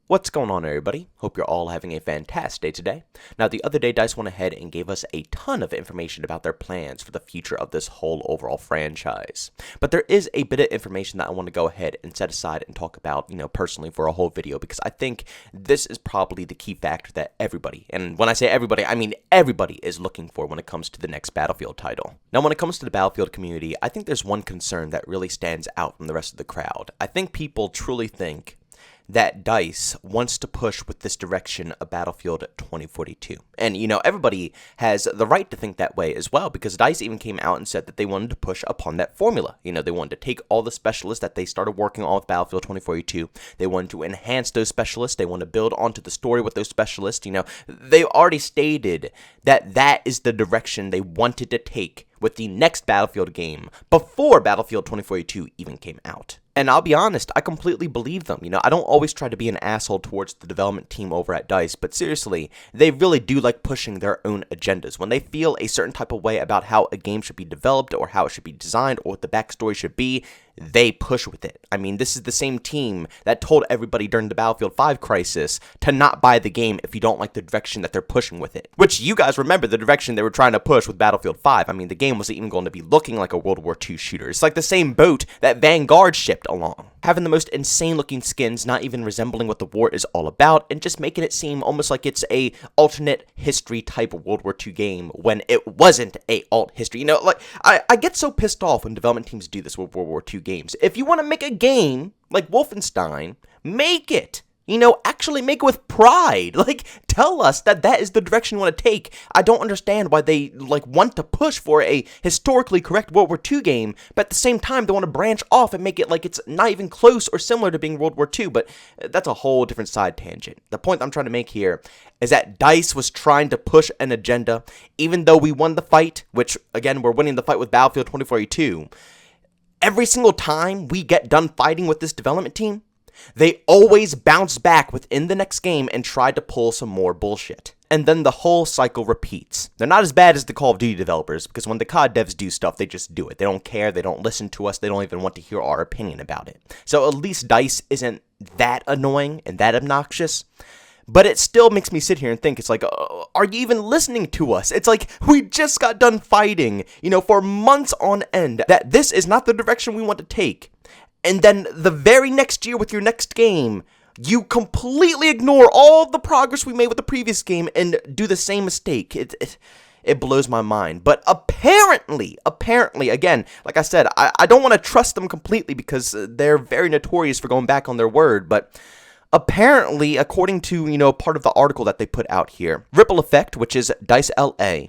What's going on, everybody? Hope you're all having a fantastic day today. Now, the other day, DICE went ahead and gave us a ton of information about their plans for the future of this whole overall franchise. But there is a bit of information that I want to go ahead and set aside and talk about, personally for a whole video, because I think this is probably the key factor that everybody, and when I say everybody, I mean everybody, is looking for when it comes to the next Battlefield title. Now, when it comes to the Battlefield community, I think there's one concern that really stands out from the rest of the crowd. I think people truly think that DICE wants to push with this direction of Battlefield 2042. And, everybody has the right to think that way as well, because DICE even came out and said that they wanted to push upon that formula. They wanted to take all the specialists that they started working on with Battlefield 2042. They wanted to enhance those specialists. They want to build onto the story with those specialists. They already stated that that is the direction they wanted to take with the next Battlefield game before Battlefield 2042 even came out. And I'll be honest, I completely believe them. I don't always try to be an asshole towards the development team over at DICE, but seriously, they really do like pushing their own agendas. When they feel a certain type of way about how a game should be developed or how it should be designed or what the backstory should be, they push with it. I mean, this is the same team that told everybody during the Battlefield 5 crisis to not buy the game if you don't like the direction that they're pushing with it. Which, you guys remember the direction they were trying to push with Battlefield 5. I mean, the game wasn't even going to be looking like a World War II shooter. It's like the same boat that Vanguard shipped along. Having the most insane looking skins, not even resembling what the war is all about, and just making it seem almost like it's a alternate history type of World War II game when it wasn't a alt history. I get so pissed off when development teams do this with World War II games. If you want to make a game like Wolfenstein, make it. Actually make it with pride. Tell us that that is the direction you want to take. I don't understand why they, want to push for a historically correct World War II game, but at the same time, they want to branch off and make it like it's not even close or similar to being World War II, but that's a whole different side tangent. The point I'm trying to make here is that DICE was trying to push an agenda, even though we won the fight, which, again, we're winning the fight with Battlefield 2042. Every single time we get done fighting with this development team, they always bounce back within the next game and try to pull some more bullshit. And then the whole cycle repeats. They're not as bad as the Call of Duty developers, because when the COD devs do stuff, they just do it. They don't care, they don't listen to us, they don't even want to hear our opinion about it. So at least DICE isn't that annoying and that obnoxious. But it still makes me sit here and think, it's like, are you even listening to us? It's like, we just got done fighting, for months on end, that this is not the direction we want to take. And then the very next year with your next game, you completely ignore all the progress we made with the previous game and do the same mistake. It blows my mind. But apparently, again, like I said, I don't want to trust them completely because they're very notorious for going back on their word, but apparently, according to, part of the article that they put out here, Ripple Effect, which is DICE LA,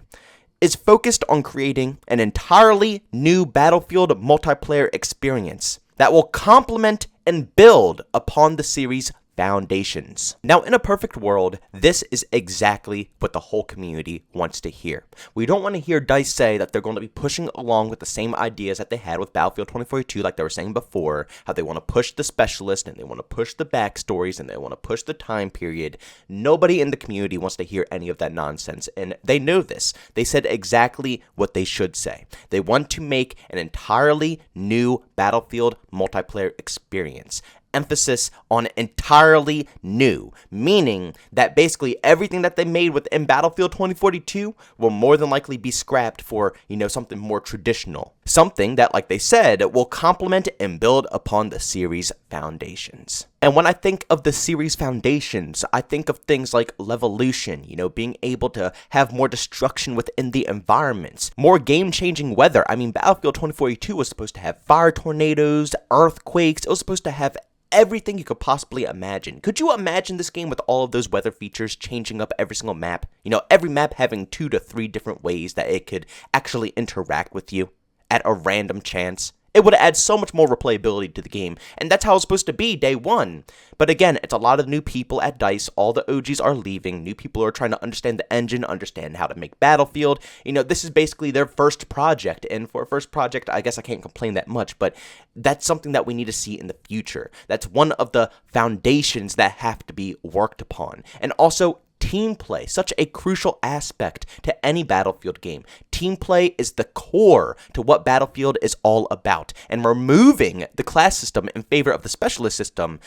is focused on creating an entirely new Battlefield multiplayer experience that will complement and build upon the series' foundations. Now, in a perfect world, this is exactly what the whole community wants to hear. We don't want to hear DICE say that they're going to be pushing along with the same ideas that they had with Battlefield 2042, like they were saying before, how they want to push the specialist, and they want to push the backstories, and they want to push the time period. Nobody in the community wants to hear any of that nonsense, and they know this. They said exactly what they should say. They want to make an entirely new Battlefield multiplayer experience. Emphasis on entirely new, meaning that basically everything that they made within Battlefield 2042 will more than likely be scrapped for, something more traditional. Something that, like they said, will complement and build upon the series' foundations. And when I think of the series' foundations, I think of things like Levolution, being able to have more destruction within the environments, more game-changing weather. I mean, Battlefield 2042 was supposed to have fire tornadoes, earthquakes. It was supposed to have everything you could possibly imagine. Could you imagine this game with all of those weather features changing up every single map? Every map having 2 to 3 different ways that it could actually interact with you at a random chance. It would add so much more replayability to the game, and that's how it's supposed to be day one. But again, it's a lot of new people at DICE. All the OGs are leaving. New people are trying to understand the engine, understand how to make Battlefield. This is basically their first project, and for a first project, I guess I can't complain that much, but that's something that we need to see in the future. That's one of the foundations that have to be worked upon. And also, team play, such a crucial aspect to any Battlefield game. Team play is the core to what Battlefield is all about, and removing the class system in favor of the specialist system,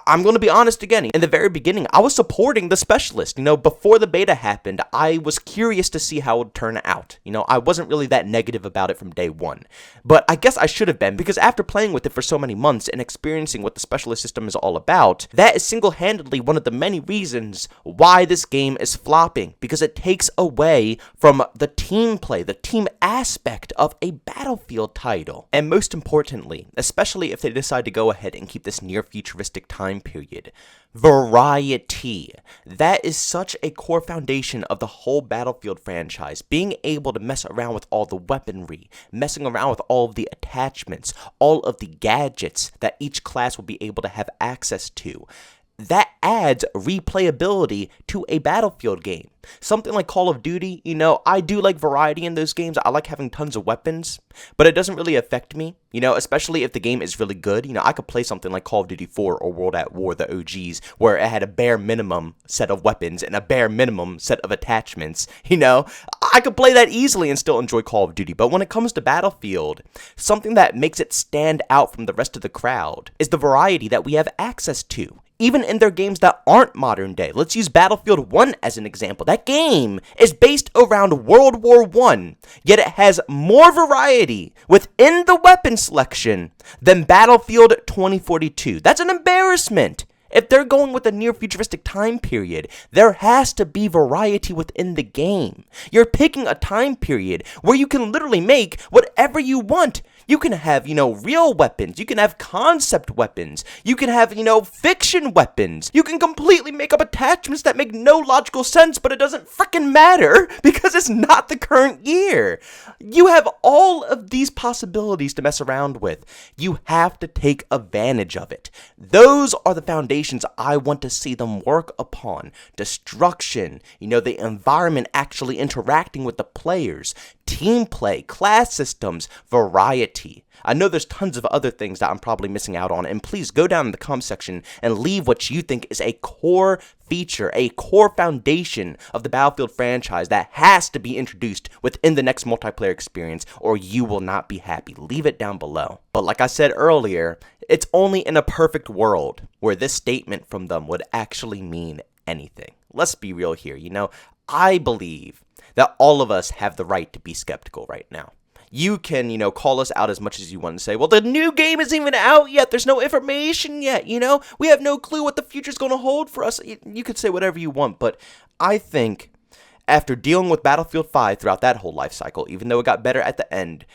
I'm going to be honest again, in the very beginning, I was supporting the specialist. Before the beta happened, I was curious to see how it would turn out. I wasn't really that negative about it from day one. But I guess I should have been, because after playing with it for so many months and experiencing what the specialist system is all about, that is single-handedly one of the many reasons why this game is flopping, because it takes away from the team play, the team aspect of a Battlefield title. And most importantly, especially if they decide to go ahead and keep this near-futuristic time period, variety. That is such a core foundation of the whole Battlefield franchise. Being able to mess around with all the weaponry, messing around with all of the attachments, all of the gadgets that each class will be able to have access to. That adds replayability to a Battlefield game. Something like Call of Duty, I do like variety in those games. I like having tons of weapons, but it doesn't really affect me, especially if the game is really good. I could play something like Call of Duty 4 or World at War, the OGs, where it had a bare minimum set of weapons and a bare minimum set of attachments. I could play that easily and still enjoy Call of Duty. But when it comes to Battlefield, something that makes it stand out from the rest of the crowd is the variety that we have access to. Even in their games that aren't modern day. Let's use Battlefield 1 as an example. That game is based around World War I, yet it has more variety within the weapon selection than Battlefield 2042. That's an embarrassment. If they're going with a near-futuristic time period, there has to be variety within the game. You're picking a time period where you can literally make whatever you want. You can have, real weapons. You can have concept weapons. You can have, fiction weapons. You can completely make up attachments that make no logical sense, but it doesn't frickin' matter because it's not the current year. You have all of these possibilities to mess around with. You have to take advantage of it. Those are the foundations I want to see them work upon. Destruction, the environment actually interacting with the players, team play, class systems, variety. I know there's tons of other things that I'm probably missing out on, and please go down in the comment section and leave what you think is a core feature, a core foundation of the Battlefield franchise that has to be introduced within the next multiplayer experience, or you will not be happy. Leave it down below. But like I said earlier, it's only in a perfect world where this statement from them would actually mean anything. Let's be real here, I believe that all of us have the right to be skeptical right now. You can, call us out as much as you want and say, well, the new game isn't even out yet. There's no information yet, We have no clue what the future's going to hold for us. You could say whatever you want, but I think after dealing with Battlefield 5 throughout that whole life cycle, even though it got better at the end,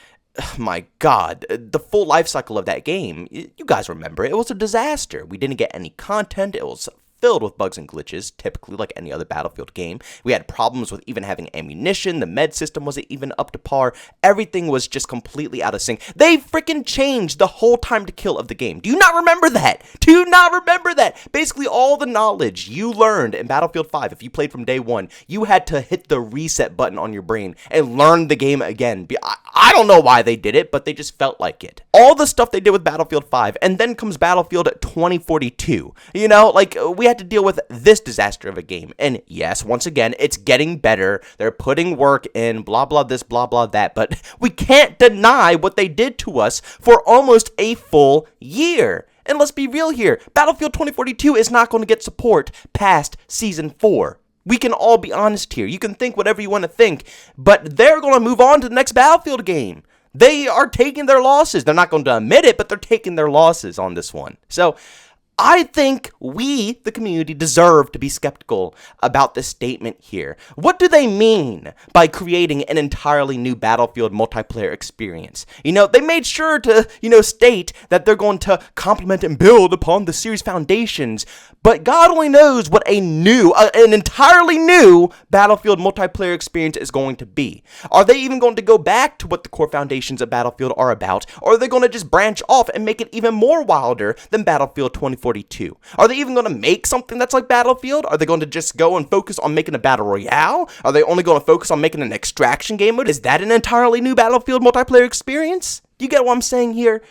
my God, the full life cycle of that game, you guys remember, it was a disaster. We didn't get any content. It was filled with bugs and glitches, typically like any other Battlefield game. We had problems with even having ammunition. The med system wasn't even up to par. Everything was just completely out of sync. They freaking changed the whole time to kill of the game. Do you not remember that? Do you not remember that? Basically, all the knowledge you learned in Battlefield 5, if you played from day one, you had to hit the reset button on your brain and learn the game again. I don't know why they did it, but they just felt like it. All the stuff they did with Battlefield 5, and then comes Battlefield 2042. We had to deal with this disaster of a game. And yes, once again, it's getting better. They're putting work in, blah, blah, this, blah, blah, that. But we can't deny what they did to us for almost a full year. And let's be real here. Battlefield 2042 is not going to get support past Season 4. We can all be honest here. You can think whatever you want to think, but they're going to move on to the next Battlefield game. They are taking their losses. They're not going to admit it, but they're taking their losses on this one. So I think we, the community, deserve to be skeptical about this statement here. What do they mean by creating an entirely new Battlefield multiplayer experience? They made sure to, state that they're going to complement and build upon the series foundations, but God only knows what an entirely new Battlefield multiplayer experience is going to be. Are they even going to go back to what the core foundations of Battlefield are about, or are they going to just branch off and make it even more wilder than Battlefield 2042? Are they even going to make something that's like Battlefield? Are they going to just go and focus on making a battle royale? Are they only going to focus on making an extraction game mode? Is that an entirely new Battlefield multiplayer experience? You get what I'm saying here?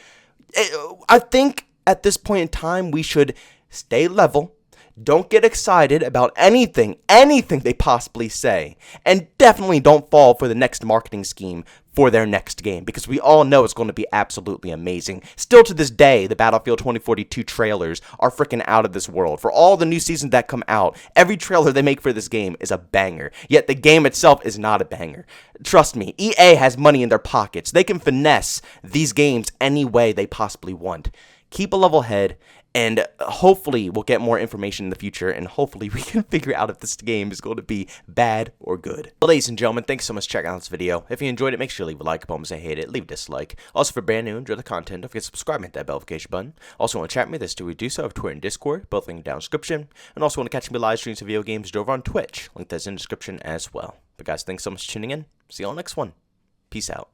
I think at this point in time, we should stay level, Don't get excited about anything they possibly say. And definitely don't fall for the next marketing scheme for their next game, because we all know it's going to be absolutely amazing. Still to this day, the Battlefield 2042 trailers are freaking out of this world. For all the new seasons that come out, every trailer they make for this game is a banger. Yet the game itself is not a banger. Trust me, EA has money in their pockets. They can finesse these games any way they possibly want. Keep a level head, and hopefully we'll get more information in the future, and hopefully we can figure out if this game is going to be bad or good. Well, ladies and gentlemen, thanks so much for checking out this video. If you enjoyed it, make sure to leave a like, comment, say hate it, leave a dislike. Also, for brand new, enjoy the content, don't forget to subscribe and hit that notification button. Also, want to chat with me, there's two ways to do so, of Twitter and Discord, both linked down in the description. And also want to catch me live streams of video games over on Twitch, link that's in the description as well. But guys, thanks so much for tuning in. See you all next one. Peace out.